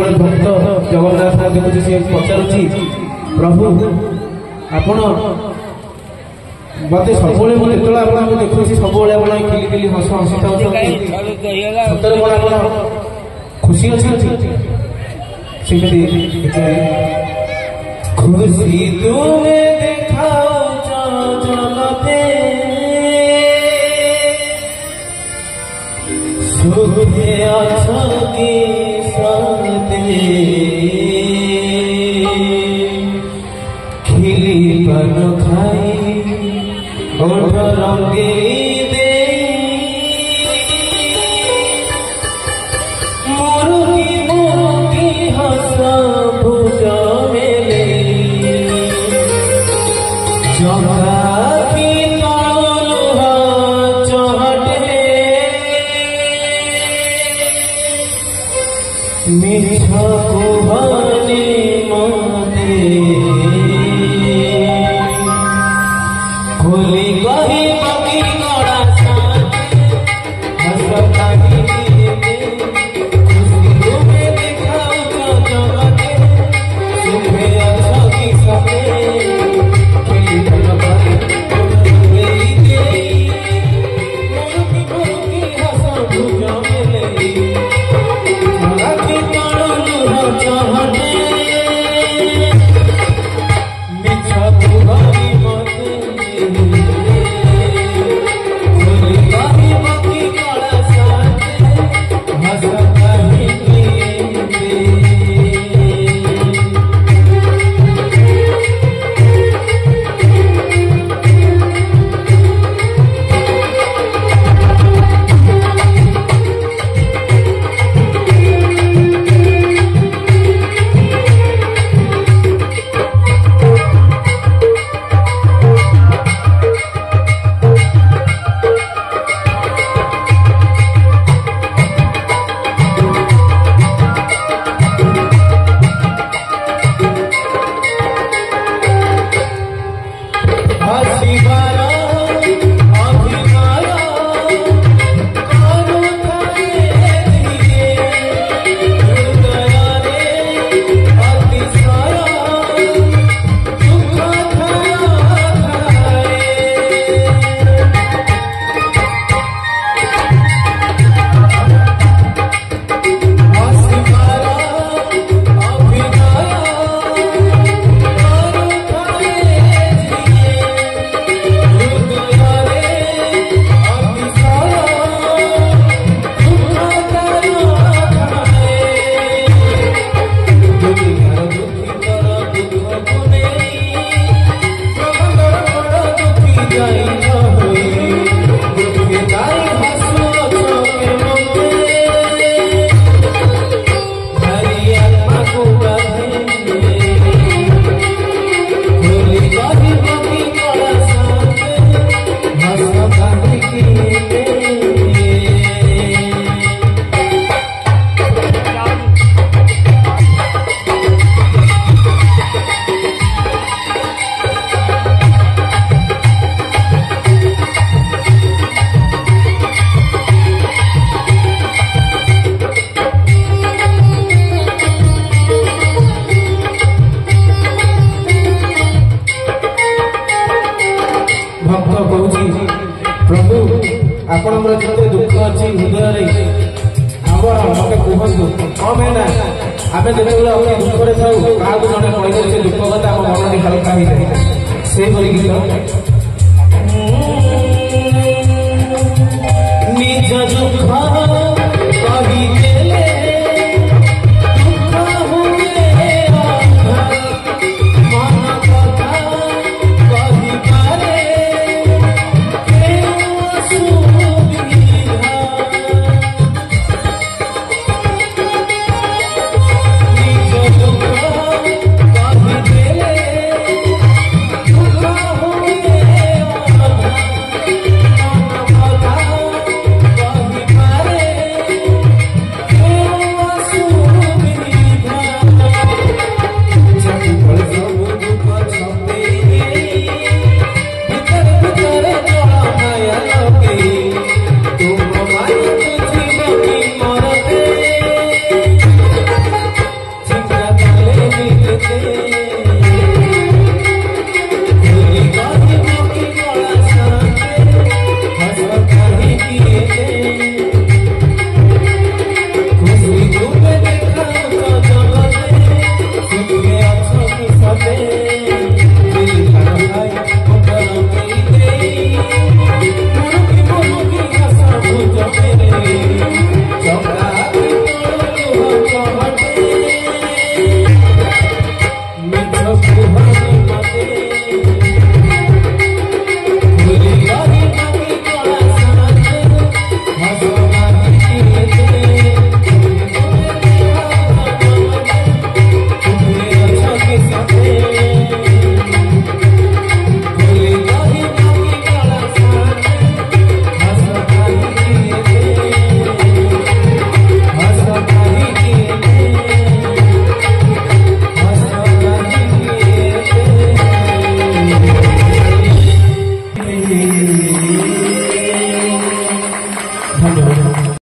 गोटे भक्त जगन्नाथ देखुचे सी पचारुची प्रभु आपण मत सब देखुची सब खिली खिली हस हस खुशी अच्छी खुशी तुम्हें देखाओ जगते सुखे अच्छी संगते खिली पन खाई ओठ रंगी दे मुरुकी मुरुकी हस भुज मेले जगाखी तलुहा चहटे मिछ कुहानी मते खोली कही पकी गड़ा हस कही खुशी तुम्हें दिखाओ जगते सुखे अच्छी सके प्रभु आपण जिते दुख अच्छी हृदय मत कहतु कम है आम जो दुखे था क्या जड़े कहते दुख कथा मन हल्का हो जाए से गीत